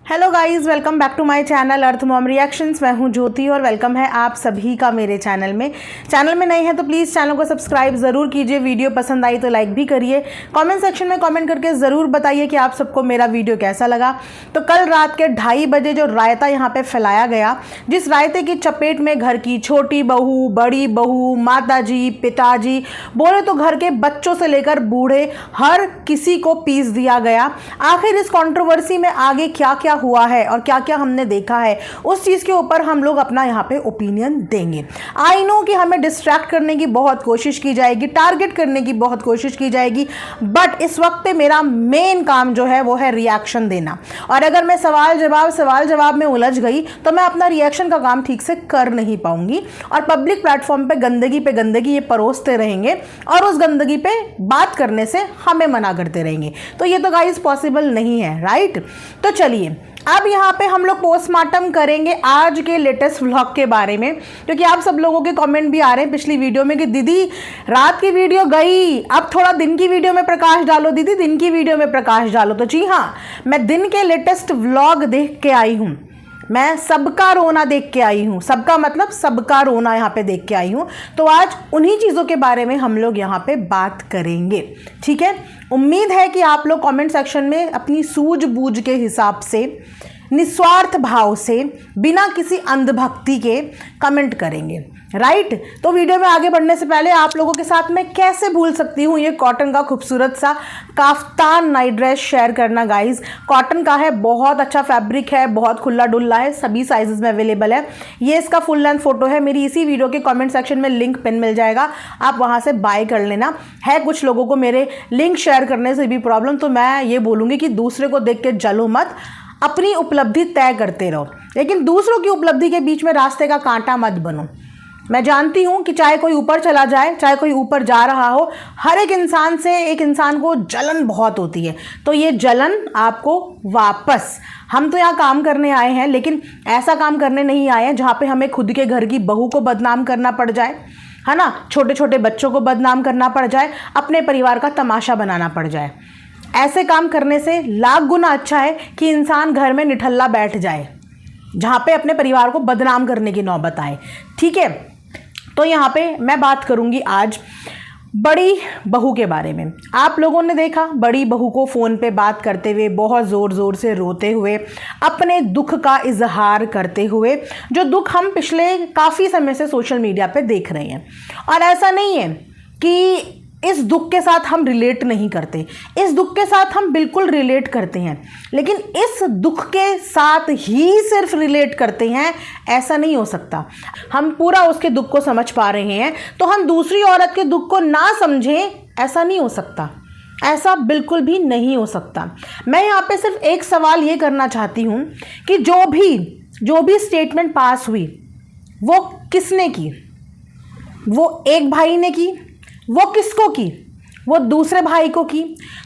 Hello guys, welcome back to my channel earth mom reactions. मैं हूं ज्योति और welcome है आप सभी का मेरे चैनल में। चैनल में नए हैं तो प्लीज़ चैनल को सब्सक्राइब ज़रूर कीजिए। वीडियो पसंद आई तो लाइक भी करिए। कमेंट सेक्शन में कमेंट करके ज़रूर बताइए कि आप सबको मेरा वीडियो कैसा लगा। तो कल रात के 2:30 बजे जो रायता यहाँ पर फैलाया गया, जिस रायते की चपेट में घर की छोटी बहू, बड़ी बहू, माता जी, पिताजी, बोले तो घर के बच्चों से लेकर बूढ़े हर किसी को पीस दिया गया। आखिर इस कंट्रोवर्सी में आगे क्या क्या हुआ है और क्या क्या हमने देखा है, उस चीज़ के ऊपर हम लोग अपना यहाँ पे ओपिनियन देंगे। आई नो कि हमें डिस्ट्रैक्ट करने की बहुत कोशिश की जाएगी, टारगेट करने की बहुत कोशिश की जाएगी, बट इस वक्त पे मेरा मेन काम जो है वो है रिएक्शन देना। और अगर मैं सवाल जवाब में उलझ गई तो मैं अपना रिएक्शन का काम ठीक से कर नहीं पाऊंगी और पब्लिक प्लेटफॉर्म पे गंदगी ये परोसते रहेंगे और उस गंदगी पे बात करने से हमें मना करते रहेंगे। तो ये तो गाइस पॉसिबल नहीं है, राइट? तो चलिए अब यहाँ पे हम लोग पोस्टमार्टम करेंगे आज के लेटेस्ट व्लॉग के बारे में, क्योंकि आप सब लोगों के कमेंट भी आ रहे हैं पिछली वीडियो में कि दीदी रात की वीडियो गई, अब थोड़ा दिन की वीडियो में प्रकाश डालो, दीदी दिन की वीडियो में प्रकाश डालो। तो जी हाँ, मैं दिन के लेटेस्ट व्लॉग देख के आई हूँ। मैं सबका रोना देख के आई हूँ, सबका मतलब सबका रोना यहाँ पे देख के आई हूँ। तो आज उन्हीं चीज़ों के बारे में हम लोग यहाँ पे बात करेंगे, ठीक है? उम्मीद है कि आप लोग कमेंट सेक्शन में अपनी सूझबूझ के हिसाब से, निस्वार्थ भाव से, बिना किसी अंधभक्ति के कमेंट करेंगे, राइट? तो वीडियो में आगे बढ़ने से पहले आप लोगों के साथ मैं कैसे भूल सकती हूँ ये कॉटन का खूबसूरत सा काफ्तान नाइट ड्रेस शेयर करना। गाइज कॉटन का है, बहुत अच्छा फैब्रिक है, बहुत खुला डुल्ला है, सभी साइजेस में अवेलेबल है। ये इसका फुल लेंथ फोटो है, मेरी इसी वीडियो के कमेंट सेक्शन में लिंक पिन मिल जाएगा, आप वहाँ से बाय कर लेना। है कुछ लोगों को मेरे लिंक शेयर करने से भी प्रॉब्लम, तो मैं ये बोलूँगी कि दूसरे को देख के जलो मत, अपनी उपलब्धि तय करते रहो, लेकिन दूसरों की उपलब्धि के बीच में रास्ते का कांटा मत बनो। मैं जानती हूँ कि चाहे कोई ऊपर चला जाए, चाहे कोई ऊपर जा रहा हो, हर एक इंसान से एक इंसान को जलन बहुत होती है। तो ये जलन आपको वापस, हम तो यहाँ काम करने आए हैं, लेकिन ऐसा काम करने नहीं आए हैं जहाँ पे हमें खुद के घर की बहू को बदनाम करना पड़ जाए, है ना, छोटे छोटे बच्चों को बदनाम करना पड़ जाए, अपने परिवार का तमाशा बनाना पड़ जाए। ऐसे काम करने से लाख गुना अच्छा है कि इंसान घर में निठल्ला बैठ जाए, जहाँ पे अपने परिवार को बदनाम करने की नौबत आए, ठीक है? तो यहाँ पे मैं बात करूँगी आज बड़ी बहू के बारे में। आप लोगों ने देखा बड़ी बहू को फ़ोन पे बात करते हुए, बहुत ज़ोर ज़ोर से रोते हुए, अपने दुख का इजहार करते हुए, जो दुख हम पिछले काफ़ी समय से सोशल मीडिया पे देख रहे हैं। और ऐसा नहीं है कि इस दुख के साथ हम रिलेट नहीं करते, इस दुख के साथ हम बिल्कुल रिलेट करते हैं, लेकिन इस दुख के साथ ही सिर्फ रिलेट करते हैं ऐसा नहीं हो सकता। हम पूरा उसके दुख को समझ पा रहे हैं तो हम दूसरी औरत के दुख को ना समझें, ऐसा नहीं हो सकता, ऐसा बिल्कुल भी नहीं हो सकता। मैं यहाँ पे सिर्फ एक सवाल ये करना चाहती हूँ कि जो भी स्टेटमेंट पास हुई वो किसने की? वो एक भाई ने की, वो किसको की? वो दूसरे भाई को की।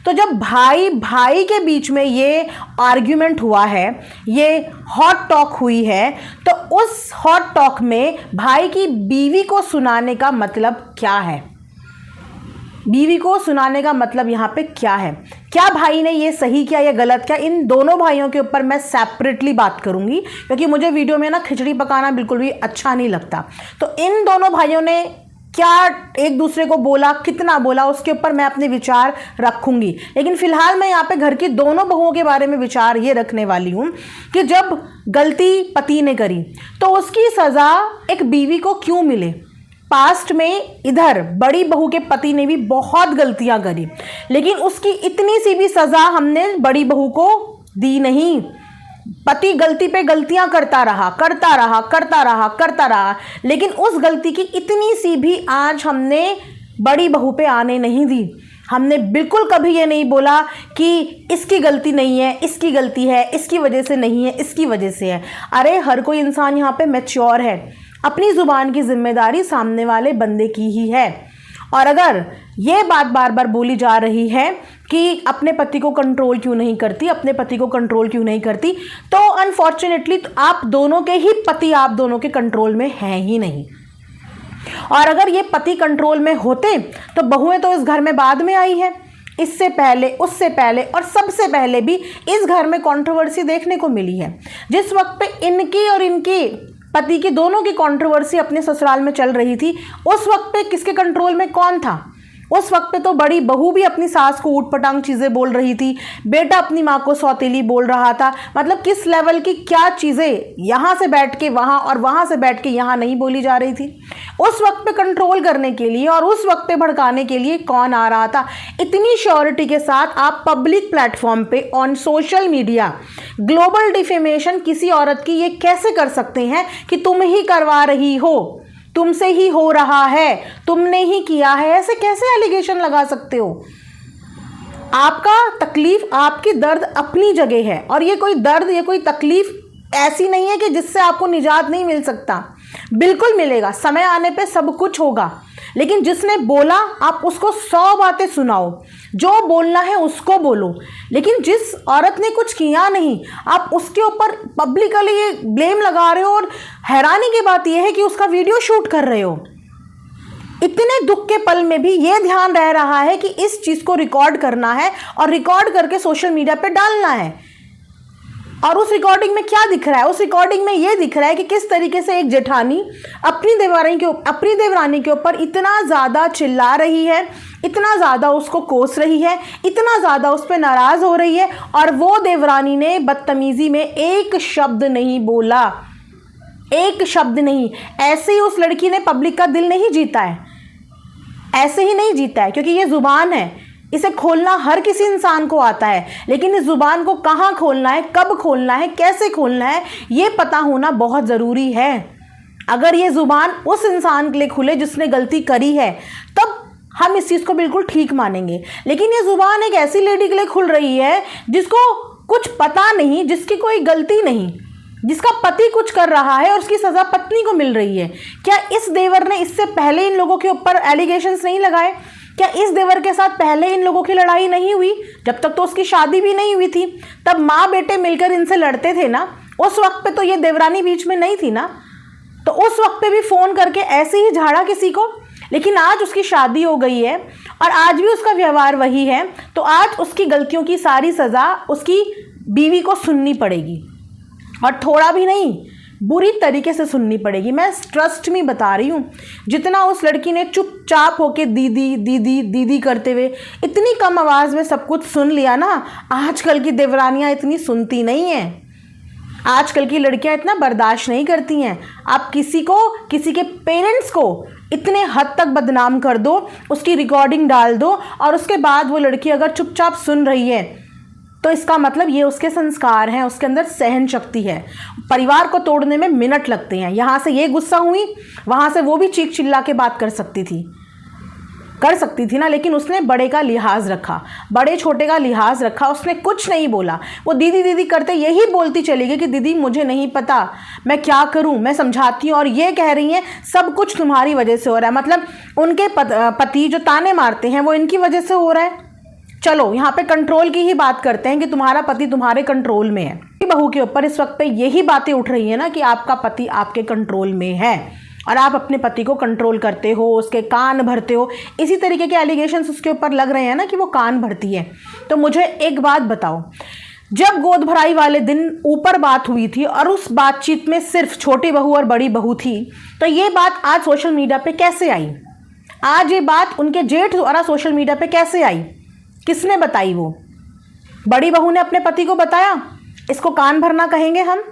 तो जब भाई भाई के बीच में ये आर्ग्यूमेंट हुआ है, ये हॉट टॉक हुई है, तो उस हॉट टॉक में भाई की बीवी को सुनाने का मतलब क्या है? बीवी को सुनाने का मतलब यहाँ पे क्या है? क्या भाई ने ये सही किया या गलत किया? इन दोनों भाइयों के ऊपर मैं सेपरेटली बात करूंगी, क्योंकि मुझे वीडियो में ना खिचड़ी पकाना बिल्कुल भी अच्छा नहीं लगता। तो इन दोनों भाइयों ने क्या एक दूसरे को बोला, कितना बोला, उसके ऊपर मैं अपने विचार रखूंगी। लेकिन फिलहाल मैं यहाँ पे घर की दोनों बहुओं के बारे में विचार ये रखने वाली हूँ कि जब गलती पति ने करी तो उसकी सज़ा एक बीवी को क्यों मिले? पास्ट में इधर बड़ी बहू के पति ने भी बहुत गलतियाँ करी, लेकिन उसकी इतनी सी भी सज़ा हमने बड़ी बहू को दी नहीं। पति गलती पे गलतियां करता रहा, लेकिन उस गलती की इतनी सी भी आज हमने बड़ी बहू पे आने नहीं दी। हमने बिल्कुल कभी ये नहीं बोला कि इसकी गलती नहीं है, इसकी गलती है, इसकी वजह से नहीं है, इसकी वजह से है। अरे हर कोई इंसान यहाँ पे मैच्योर है, अपनी ज़ुबान की जिम्मेदारी सामने वाले बंदे की ही है। और अगर ये बात बार बार बोली जा रही है कि अपने पति को कंट्रोल क्यों नहीं करती, अपने पति को कंट्रोल क्यों नहीं करती, तो अनफॉर्चुनेटली तो आप दोनों के ही पति आप दोनों के कंट्रोल में हैं ही नहीं। और अगर ये पति कंट्रोल में होते तो बहुएं तो इस घर में बाद में आई है, इससे पहले, उससे पहले और सबसे पहले भी इस घर में कंट्रोवर्सी देखने को मिली है। जिस वक्त पे इनकी और इनके पति की दोनों की कंट्रोवर्सी अपने ससुराल में चल रही थी, उस वक्त पे किसके कंट्रोल में कौन था? उस वक्त पे तो बड़ी बहू भी अपनी सास को ऊटपटांग चीज़ें बोल रही थी, बेटा अपनी माँ को सौतेली बोल रहा था। मतलब किस लेवल की क्या चीज़ें यहाँ से बैठ के वहाँ और वहाँ से बैठ के यहाँ नहीं बोली जा रही थी। उस वक्त पे कंट्रोल करने के लिए और उस वक्त पे भड़काने के लिए कौन आ रहा था? इतनी श्योरिटी के साथ आप पब्लिक प्लेटफॉर्म पे on social media global defamation किसी औरत की ये कैसे कर सकते हैं कि तुम ही करवा रही हो, तुमसे ही हो रहा है, तुमने ही किया है? ऐसे कैसे एलिगेशन लगा सकते हो? आपका तकलीफ, आपकी दर्द अपनी जगह है और ये कोई दर्द, ये कोई तकलीफ ऐसी नहीं है कि जिससे आपको निजात नहीं मिल सकता। बिल्कुल मिलेगा, समय आने पे सब कुछ होगा। लेकिन जिसने बोला आप उसको 100 बातें सुनाओ, जो बोलना है उसको बोलो। लेकिन जिस औरत ने कुछ किया नहीं, आप उसके ऊपर पब्लिकली ये ब्लेम लगा रहे हो और हैरानी की बात यह है कि उसका वीडियो शूट कर रहे हो। इतने दुख के पल में भी ये ध्यान रह रहा है कि इस चीज़ को रिकॉर्ड करना है और रिकॉर्ड करके सोशल मीडिया पे डालना है। और उस रिकॉर्डिंग में क्या दिख रहा है? उस रिकॉर्डिंग में ये दिख रहा है कि किस तरीके से एक जेठानी अपनी देवरानी के ऊपर इतना ज़्यादा चिल्ला रही है, इतना ज़्यादा उसको कोस रही है, इतना ज़्यादा उस पर नाराज़ हो रही है, और वो देवरानी ने बदतमीज़ी में एक शब्द नहीं बोला, एक शब्द नहीं। ऐसे ही उस लड़की ने पब्लिक का दिल नहीं जीता है, ऐसे ही नहीं जीता है, क्योंकि ये ज़ुबान है, इसे खोलना हर किसी इंसान को आता है। लेकिन इस ज़ुबान को कहाँ खोलना है, कब खोलना है, कैसे खोलना है, ये पता होना बहुत ज़रूरी है। अगर ये ज़ुबान उस इंसान के लिए खुले जिसने गलती करी है, तब हम इस चीज़ को बिल्कुल ठीक मानेंगे। लेकिन ये ज़ुबान एक ऐसी लेडी के लिए खुल रही है जिसको कुछ पता नहीं, जिसकी कोई गलती नहीं, जिसका पति कुछ कर रहा है और उसकी सज़ा पत्नी को मिल रही है। क्या इस देवर ने इससे पहले इन लोगों के ऊपर एलिगेशंस नहीं लगाए? क्या इस देवर के साथ पहले इन लोगों की लड़ाई नहीं हुई? जब तक तो उसकी शादी भी नहीं हुई थी, तब माँ बेटे मिलकर इनसे लड़ते थे ना। उस वक्त पे तो ये देवरानी बीच में नहीं थी ना, तो उस वक्त पे भी फ़ोन करके ऐसे ही झाड़ा किसी को। लेकिन आज उसकी शादी हो गई है और आज भी उसका व्यवहार वही है, तो आज उसकी गलतियों की सारी सज़ा उसकी बीवी को सुननी पड़ेगी, और थोड़ा भी नहीं, बुरी तरीके से सुननी पड़ेगी। मैं ट्रस्ट में बता रही हूँ, जितना उस लड़की ने चुपचाप होके दीदी दीदी दीदी करते हुए इतनी कम आवाज़ में सब कुछ सुन लिया ना, आजकल की देवरानियाँ इतनी सुनती नहीं हैं। आजकल की लड़कियाँ इतना बर्दाश्त नहीं करती हैं। आप किसी को, किसी के पेरेंट्स को इतने हद तक बदनाम कर दो, उसकी रिकॉर्डिंग डाल दो, और उसके बाद वो लड़की अगर चुपचाप सुन रही है, तो इसका मतलब ये उसके संस्कार हैं, उसके अंदर सहन शक्ति है। परिवार को तोड़ने में मिनट लगते हैं। यहाँ से ये गुस्सा हुई, वहाँ से वो भी चीख चिल्ला के बात कर सकती थी ना, लेकिन उसने बड़े का लिहाज रखा, बड़े छोटे का लिहाज रखा, उसने कुछ नहीं बोला। वो दीदी दीदी करते यही बोलती चली गई कि दीदी मुझे नहीं पता, मैं क्या करूं, मैं समझाती हूँ, और ये कह रही हैं सब कुछ तुम्हारी वजह से हो रहा है। मतलब उनके पति जो ताने मारते हैं वो इनकी वजह से हो रहा है। चलो यहाँ पे कंट्रोल की ही बात करते हैं कि तुम्हारा पति तुम्हारे कंट्रोल में है। बहू के ऊपर इस वक्त पे यही बातें उठ रही है ना कि आपका पति आपके कंट्रोल में है और आप अपने पति को कंट्रोल करते हो, उसके कान भरते हो। इसी तरीके के एलिगेशंस उसके ऊपर लग रहे हैं ना कि वो कान भरती है। तो मुझे एक बात बताओ, जब गोद भराई वाले दिन ऊपर बात हुई थी और उस बातचीत में सिर्फ छोटी बहू और बड़ी बहू थी, तो ये बात आज सोशल मीडिया पे कैसे आई? आज ये बात उनके जेठ द्वारा सोशल मीडिया पे कैसे आई? किसने बताई? वो बड़ी बहू ने अपने पति को बताया। इसको कान भरना कहेंगे हम?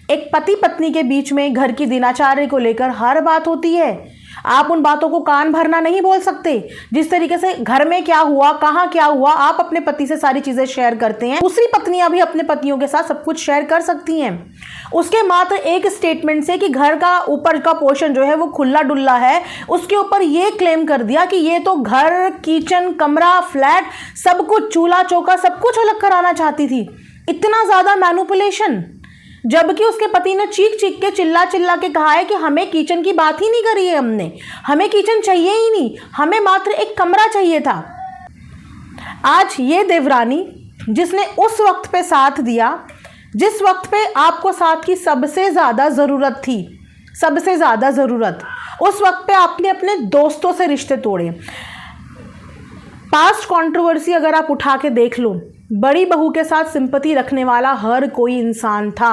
एक पति पत्नी के बीच में घर की दिनचर्या को लेकर हर बात होती है, आप उन बातों को कान भरना नहीं बोल सकते। जिस तरीके से घर में क्या हुआ, कहाँ क्या हुआ, आप अपने पति से सारी चीज़ें शेयर करते हैं, दूसरी पत्नियां भी अपने पतियों के साथ सब कुछ शेयर कर सकती हैं। उसके मात्र एक स्टेटमेंट से कि घर का ऊपर का पोर्शन जो है वो खुला डुल्ला है, उसके ऊपर ये क्लेम कर दिया कि ये तो घर, किचन, कमरा, फ्लैट, सब कुछ, चूल्हा चौका सब कुछ अलग कराना चाहती थी। इतना ज़्यादा मैनिपुलेशन, जबकि उसके पति ने चीख चीख के, चिल्ला चिल्ला के कहा है कि हमें किचन की बात ही नहीं करी है, हमें किचन चाहिए ही नहीं, हमें मात्र एक कमरा चाहिए था। आज ये देवरानी जिसने उस वक्त पे साथ दिया, जिस वक्त पे आपको साथ की सबसे ज़्यादा ज़रूरत थी, सबसे ज़्यादा ज़रूरत, उस वक्त पे आपने अपने दोस्तों से रिश्ते तोड़े। पास्ट कंट्रोवर्सी अगर आप उठा के देख लो, बड़ी बहू के साथ सिंपैथी रखने वाला हर कोई इंसान था।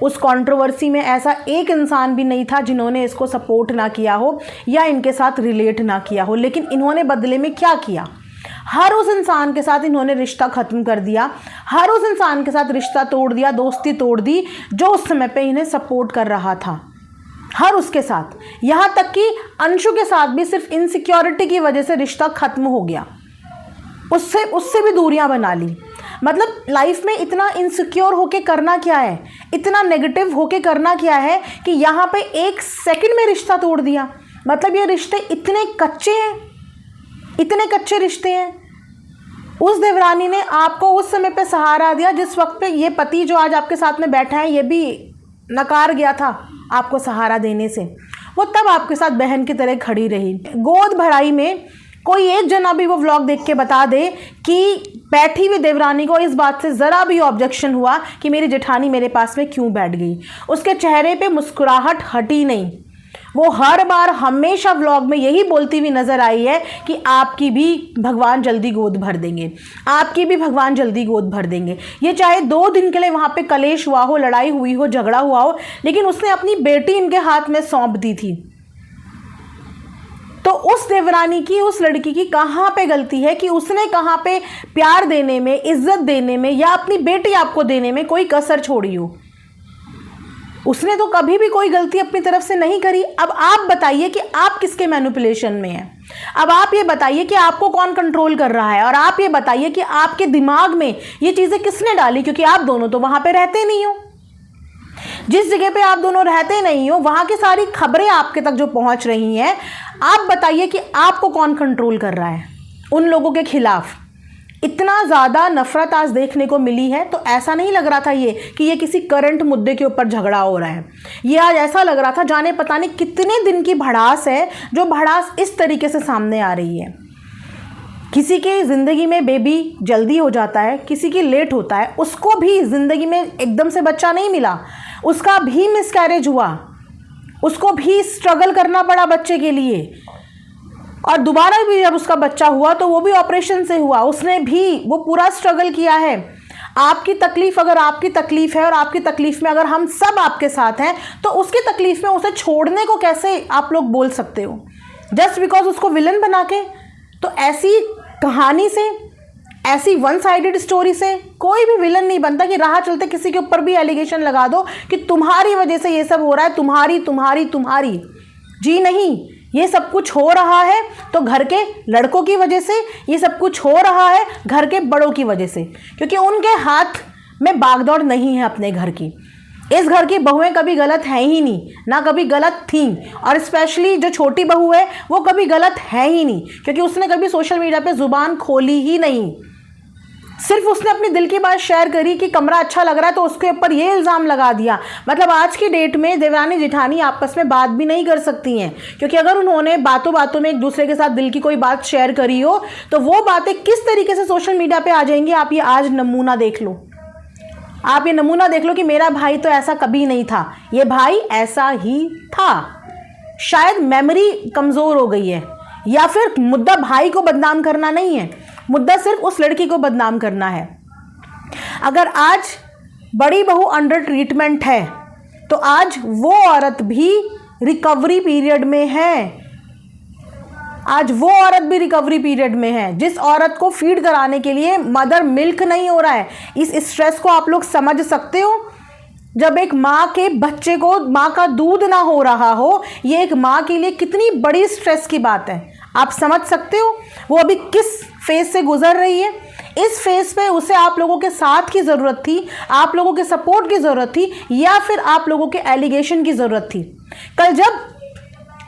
उस कंट्रोवर्सी में ऐसा एक इंसान भी नहीं था जिन्होंने इसको सपोर्ट ना किया हो या इनके साथ रिलेट ना किया हो। लेकिन इन्होंने बदले में क्या किया? हर उस इंसान के साथ इन्होंने रिश्ता ख़त्म कर दिया, हर उस इंसान के साथ रिश्ता तोड़ दिया, दोस्ती तोड़ दी जो उस समय पे इन्हें सपोर्ट कर रहा था, हर उसके साथ। यहाँ तक कि अंशु के साथ भी सिर्फ इनसिक्योरिटी की वजह से रिश्ता ख़त्म हो गया, उससे भी दूरियां बना ली। मतलब लाइफ में इतना इनसिक्योर होके करना क्या है, इतना नेगेटिव होके करना क्या है कि यहाँ पे एक सेकंड में रिश्ता तोड़ दिया। मतलब ये रिश्ते इतने कच्चे हैं, इतने कच्चे रिश्ते हैं। उस देवरानी ने आपको उस समय पे सहारा दिया जिस वक्त पे ये पति जो आज आपके साथ में बैठा है ये भी नकार गया था आपको सहारा देने से। वो तब आपके साथ बहन की तरह खड़ी रही। गोद भराई में कोई एक जना भी वो व्लॉग देख के बता दे कि बैठी हुई देवरानी को इस बात से ज़रा भी ऑब्जेक्शन हुआ कि मेरी जेठानी मेरे पास में क्यों बैठ गई। उसके चेहरे पे मुस्कुराहट हटी नहीं। वो हर बार हमेशा व्लॉग में यही बोलती हुई नज़र आई है कि आपकी भी भगवान जल्दी गोद भर देंगे, आपकी भी भगवान जल्दी गोद भर देंगे। ये चाहे 2 दिन के लिए वहाँ पे कलेश हुआ हो, लड़ाई हुई हो, झगड़ा हुआ हो, लेकिन उसने अपनी बेटी इनके हाथ में सौंप दी थी। तो उस देवरानी की, उस लड़की की कहाँ पे गलती है कि उसने कहाँ पे प्यार देने में, इज्जत देने में या अपनी बेटी आपको देने में कोई कसर छोड़ी हो? उसने तो कभी भी कोई गलती अपनी तरफ से नहीं करी। अब आप बताइए कि आप किसके मैनिपुलेशन में हैं। अब आप ये बताइए कि आपको कौन कंट्रोल कर रहा है, और आप ये बताइए कि आपके दिमाग में ये चीज़ें किसने डाली, क्योंकि आप दोनों तो वहाँ पे रहते नहीं हो। जिस जगह पे आप दोनों रहते नहीं हो वहाँ की सारी खबरें आपके तक जो पहुँच रही हैं, आप बताइए कि आपको कौन कंट्रोल कर रहा है उन लोगों के खिलाफ। इतना ज़्यादा नफरत आज देखने को मिली है, तो ऐसा नहीं लग रहा था ये कि ये किसी करंट मुद्दे के ऊपर झगड़ा हो रहा है। ये आज ऐसा लग रहा था जाने पता नहीं कितने दिन की भड़ास है, जो भड़ास इस तरीके से सामने आ रही है। किसी की ज़िंदगी में बेबी जल्दी हो जाता है, किसी की लेट होता है। उसको भी ज़िंदगी में एकदम से बच्चा नहीं मिला, उसका भी मिसकैरेज हुआ, उसको भी स्ट्रगल करना पड़ा बच्चे के लिए, और दोबारा भी जब उसका बच्चा हुआ तो वो भी ऑपरेशन से हुआ, उसने भी वो पूरा स्ट्रगल किया है। आपकी तकलीफ़ अगर आपकी तकलीफ़ है और आपकी तकलीफ़ में अगर हम सब आपके साथ हैं, तो उसकी तकलीफ़ में उसे छोड़ने को कैसे आप लोग बोल सकते हो जस्ट बिकॉज उसको विलन बना के? तो ऐसी कहानी से, ऐसी वन साइडेड स्टोरी से कोई भी विलन नहीं बनता कि राह चलते किसी के ऊपर भी एलिगेशन लगा दो कि तुम्हारी वजह से ये सब हो रहा है, तुम्हारी तुम्हारी तुम्हारी। जी नहीं, ये सब कुछ हो रहा है तो घर के लड़कों की वजह से, ये सब कुछ हो रहा है घर के बड़ों की वजह से, क्योंकि उनके हाथ में बागदौड़ नहीं है अपने घर की। इस घर की बहुएं कभी गलत हैं ही नहीं, ना कभी गलत थीं, और स्पेशली जो छोटी बहू है वो कभी गलत है ही नहीं, क्योंकि उसने कभी सोशल मीडिया पे ज़ुबान खोली ही नहीं। सिर्फ उसने अपनी दिल की बात शेयर करी कि कमरा अच्छा लग रहा है तो उसके ऊपर ये इल्ज़ाम लगा दिया। मतलब आज की डेट में देवरानी जेठानी आपस में बात भी नहीं कर सकती हैं, क्योंकि अगर उन्होंने बातों बातों में एक दूसरे के साथ दिल की कोई बात शेयर करी हो तो वो बातें किस तरीके से सोशल मीडिया पे आ जाएंगी। आप ये आज नमूना देख लो, आप ये नमूना देख लो कि मेरा भाई तो ऐसा कभी नहीं था, ये भाई ऐसा ही था। शायद मेमोरी कमज़ोर हो गई है, या फिर मुद्दा भाई को बदनाम करना नहीं है, मुद्दा सिर्फ उस लड़की को बदनाम करना है। अगर आज बड़ी बहू अंडर ट्रीटमेंट है तो आज वो औरत भी रिकवरी पीरियड में है। आज वो औरत भी रिकवरी पीरियड में है जिस औरत को फीड कराने के लिए मदर मिल्क नहीं हो रहा है। इस स्ट्रेस को आप लोग समझ सकते हो? जब एक माँ के बच्चे को माँ का दूध ना हो रहा हो, ये एक माँ के लिए कितनी बड़ी स्ट्रेस की बात है। आप समझ सकते हो वो अभी किस फेज से गुजर रही है। इस फेज पे उसे आप लोगों के साथ की ज़रूरत थी, आप लोगों के सपोर्ट की ज़रूरत थी, या फिर आप लोगों के एलिगेशन की ज़रूरत थी। कल जब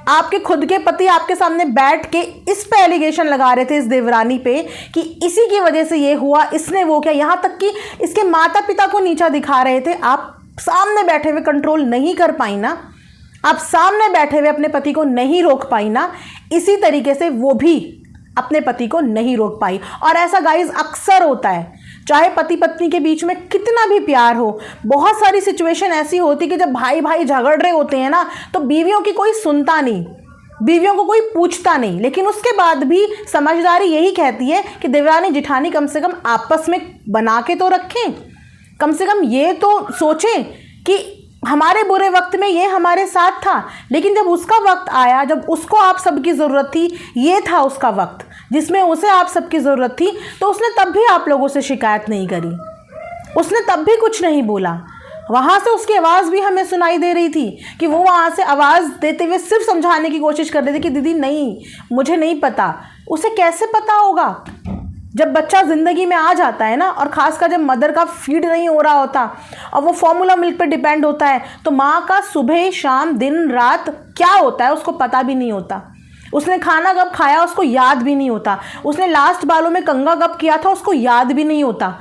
आपके खुद के पति आपके सामने बैठ के इस पे एलिगेशन लगा रहे थे इस देवरानी पे कि इसी की वजह से ये हुआ, इसने वो किया, यहाँ तक कि इसके माता पिता को नीचा दिखा रहे थे, आप सामने बैठे हुए कंट्रोल नहीं कर पाई ना, आप सामने बैठे हुए अपने पति को नहीं रोक पाई ना, इसी तरीके से वो भी अपने पति को नहीं रोक पाई। और ऐसा गाइस अक्सर होता है, चाहे पति पत्नी के बीच में कितना भी प्यार हो, बहुत सारी सिचुएशन ऐसी होती कि जब भाई भाई झगड़ रहे होते हैं ना तो बीवियों की कोई सुनता नहीं। बीवियों को कोई पूछता नहीं, लेकिन उसके बाद भी समझदारी यही कहती है कि देवरानी जिठानी कम से कम आपस में बना के तो रखें, कम से कम ये तो सोचें कि हमारे बुरे वक्त में ये हमारे साथ था, लेकिन जब उसका वक्त आया, जब उसको आप सबकी ज़रूरत थी, ये था उसका वक्त जिसमें उसे आप सबकी ज़रूरत थी, तो उसने तब भी आप लोगों से शिकायत नहीं करी, उसने तब भी कुछ नहीं बोला। वहाँ से उसकी आवाज़ भी हमें सुनाई दे रही थी कि वो वहाँ से आवाज़ देते हुए सिर्फ समझाने की कोशिश कर रही थी कि दीदी नहीं, मुझे नहीं पता। उसे कैसे पता होगा जब बच्चा ज़िंदगी में आ जाता है ना, और ख़ासकर जब मदर का फीड नहीं हो रहा होता और वो फॉर्मूला मिल्क पे डिपेंड होता है, तो माँ का सुबह शाम दिन रात क्या होता है उसको पता भी नहीं होता। उसने खाना कब खाया उसको याद भी नहीं होता, उसने लास्ट बालों में कंघा कब किया था उसको याद भी नहीं होता,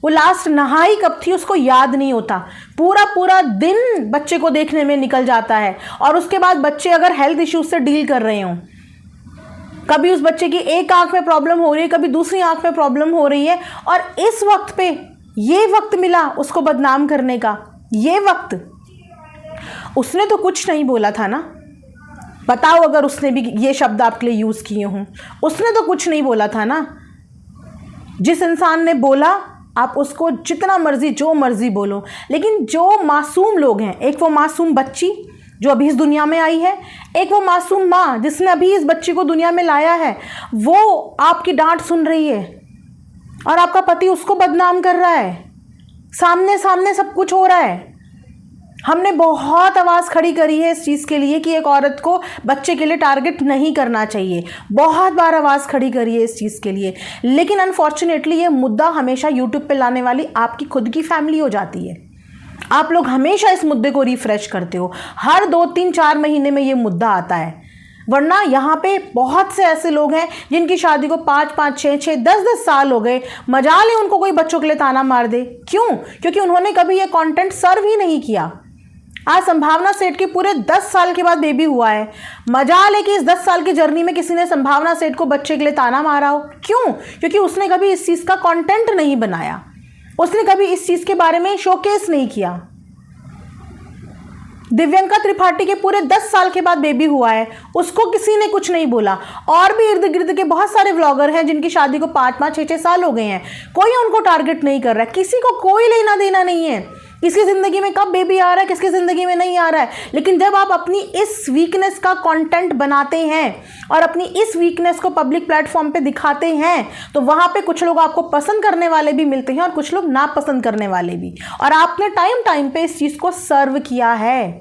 वो लास्ट नहाई कब थी उसको याद नहीं होता। पूरा पूरा दिन बच्चे को देखने में निकल जाता है, और उसके बाद बच्चे अगर हेल्थ इश्यूज से डील कर रहे हों, कभी उस बच्चे की एक आंख में प्रॉब्लम हो रही है, कभी दूसरी आंख में प्रॉब्लम हो रही है, और इस वक्त पे ये वक्त मिला उसको बदनाम करने का, ये वक्त। उसने तो कुछ नहीं बोला था ना, बताओ अगर उसने भी ये शब्द आपके लिए यूज़ किए हों, उसने तो कुछ नहीं बोला था ना। जिस इंसान ने बोला आप उसको जितना मर्जी जो मर्जी बोलो, लेकिन जो मासूम लोग हैं, एक वो मासूम बच्ची जो अभी इस दुनिया में आई है, एक वो मासूम माँ जिसने अभी इस बच्ची को दुनिया में लाया है, वो आपकी डांट सुन रही है और आपका पति उसको बदनाम कर रहा है, सामने सामने सब कुछ हो रहा है। हमने बहुत आवाज़ खड़ी करी है इस चीज़ के लिए कि एक औरत को बच्चे के लिए टारगेट नहीं करना चाहिए, बहुत बार आवाज़ खड़ी करी है इस चीज़ के लिए, लेकिन अनफॉर्चुनेटली ये मुद्दा हमेशा यूट्यूब पे लाने वाली आपकी खुद की फैमिली हो जाती है। आप लोग हमेशा इस मुद्दे को रिफ्रेश करते हो, हर 2-3-4 महीने में ये मुद्दा आता है, वरना यहाँ पे बहुत से ऐसे लोग हैं जिनकी शादी को 5-5, 6-6, 10-10 साल हो गए, मजाल है उनको कोई बच्चों के लिए ताना मार दे। क्यों? क्योंकि उन्होंने कभी ये कंटेंट सर्व ही नहीं किया। आज संभावना सेठ के पूरे 10 साल के बाद बेबी हुआ है, मजाल है कि इस 10 साल की जर्नी में किसी ने संभावना सेठ को बच्चे के लिए ताना मारा हो। क्यों? क्योंकि उसने कभी इस चीज़ का कंटेंट नहीं बनाया, उसने कभी इस चीज़ के बारे में शोकेस नहीं किया। दिव्यंका त्रिपाठी के पूरे 10 साल के बाद बेबी हुआ है, उसको किसी ने कुछ नहीं बोला। और भी इर्द गिर्द के बहुत सारे व्लॉगर हैं जिनकी शादी को 5-5, 6-6 साल हो गए हैं, कोई उनको टारगेट नहीं कर रहा है, किसी को कोई लेना देना नहीं है किसकी ज़िंदगी में कब बेबी आ रहा है, किसकी ज़िंदगी में नहीं आ रहा है। लेकिन जब आप अपनी इस वीकनेस का कंटेंट बनाते हैं और अपनी इस वीकनेस को पब्लिक प्लेटफॉर्म पे दिखाते हैं, तो वहाँ पे कुछ लोग आपको पसंद करने वाले भी मिलते हैं और कुछ लोग नापसंद करने वाले भी। और आपने टाइम टाइम पे इस चीज़ को सर्व किया है।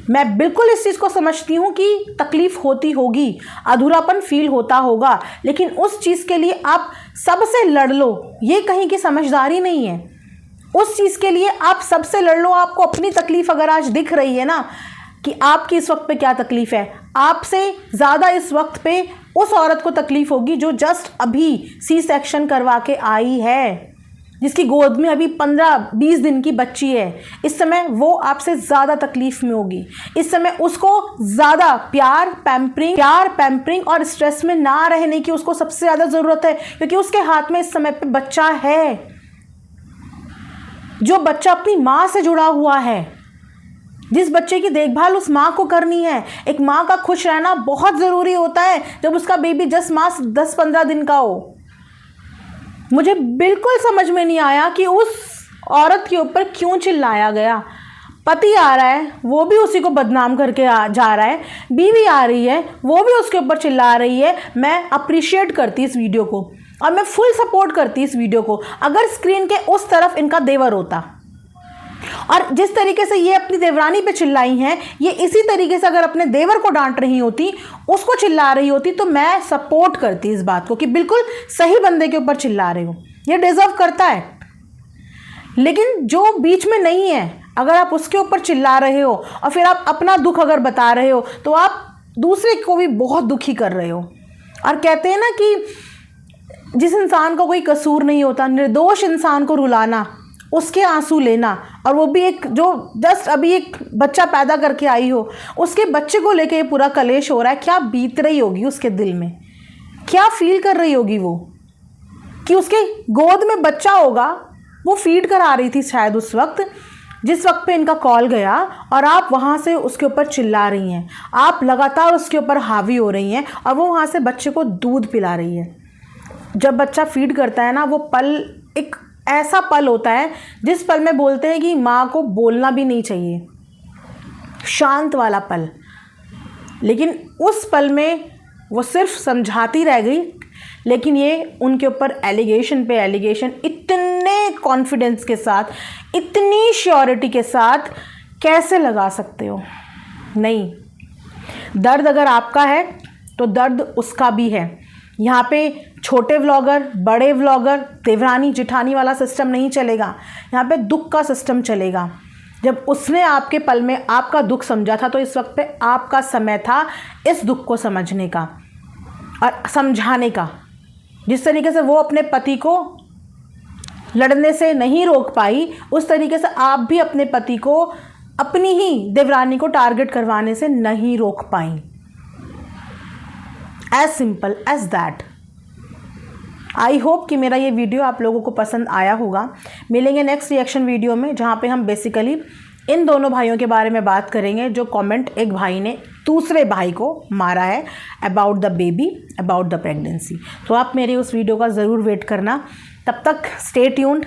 मैं बिल्कुल इस चीज़ को समझती हूँ कि तकलीफ़ होती होगी, अधूरापन फील होता होगा, लेकिन उस चीज़ के लिए आप सबसे लड़ लो, ये कहीं की समझदारी नहीं है। उस चीज़ के लिए आप सबसे लड़ लो। आपको अपनी तकलीफ़ अगर आज दिख रही है ना कि आपकी इस वक्त पे क्या तकलीफ़ है, आपसे ज़्यादा इस वक्त पे उस औरत को तकलीफ़ होगी जो जस्ट अभी सी सेक्शन करवा के आई है, जिसकी गोद में अभी 15-20 दिन की बच्ची है। इस समय वो आपसे ज़्यादा तकलीफ़ में होगी। इस समय उसको ज़्यादा प्यार पैम्परिंग और स्ट्रेस में ना रहने की उसको सबसे ज़्यादा ज़रूरत है, क्योंकि उसके हाथ में इस समय पे बच्चा है, जो बच्चा अपनी माँ से जुड़ा हुआ है, जिस बच्चे की देखभाल उस माँ को करनी है। एक माँ का खुश रहना बहुत ज़रूरी होता है जब उसका बेबी 10-15 दिन का हो। मुझे बिल्कुल समझ में नहीं आया कि उस औरत के ऊपर क्यों चिल्लाया गया। पति आ रहा है, वो भी उसी को बदनाम करके जा रहा है, बीवी आ रही है, वो भी उसके ऊपर चिल्ला रही है। मैं अप्रिशिएट करती इस वीडियो को और मैं फुल सपोर्ट करती इस वीडियो को अगर स्क्रीन के उस तरफ इनका देवर होता। और जिस तरीके से ये अपनी देवरानी पे चिल्लाई हैं, ये इसी तरीके से अगर अपने देवर को डांट रही होती, उसको चिल्ला रही होती, तो मैं सपोर्ट करती इस बात को कि बिल्कुल सही बंदे के ऊपर चिल्ला रहे हो, ये डिजर्व करता है। लेकिन जो बीच में नहीं है, अगर आप उसके ऊपर चिल्ला रहे हो और फिर आप अपना दुख अगर बता रहे हो, तो आप दूसरे को भी बहुत दुखी कर रहे हो। और कहते हैं ना कि जिस इंसान का कोई कसूर नहीं होता, निर्दोष इंसान को रुलाना, उसके आंसू लेना, और वो भी एक जो जस्ट अभी एक बच्चा पैदा करके आई हो, उसके बच्चे को लेके पूरा कलेश हो रहा है। क्या बीत रही होगी उसके दिल में, क्या फील कर रही होगी वो कि उसके गोद में बच्चा होगा, वो फीड करा रही थी शायद उस वक्त, जिस वक्त पे इनका कॉल गया और आप वहाँ से उसके ऊपर चिल्ला रही हैं, आप लगातार उसके ऊपर हावी हो रही हैं और वो वहाँ से बच्चे को दूध पिला रही है। जब बच्चा फीड करता है ना, वो पल एक ऐसा पल होता है जिस पल में बोलते हैं कि माँ को बोलना भी नहीं चाहिए, शांत वाला पल। लेकिन उस पल में वो सिर्फ समझाती रह गई, लेकिन ये उनके ऊपर एलिगेशन पे एलिगेशन इतने कॉन्फिडेंस के साथ, इतनी श्योरिटी के साथ कैसे लगा सकते हो? नहीं, दर्द अगर आपका है तो दर्द उसका भी है। यहाँ पे छोटे व्लॉगर, बड़े व्लॉगर, देवरानी जेठानी वाला सिस्टम नहीं चलेगा। यहाँ पे दुख का सिस्टम चलेगा। जब उसने आपके पल में आपका दुख समझा था तो इस वक्त पे आपका समय था इस दुख को समझने का और समझाने का। जिस तरीके से वो अपने पति को लड़ने से नहीं रोक पाई, उस तरीके से आप भी अपने पति को अपनी ही देवरानी को टारगेट करवाने से नहीं रोक पाई। As simple as that. I hope कि मेरा ये वीडियो आप लोगों को पसंद आया होगा। मिलेंगे नेक्स्ट रिएक्शन वीडियो में, जहाँ पे हम बेसिकली इन दोनों भाइयों के बारे में बात करेंगे जो कमेंट एक भाई ने दूसरे भाई को मारा है about the baby, about the pregnancy. तो आप मेरे उस वीडियो का ज़रूर वेट करना। तब तक स्टे ट्यून्ड।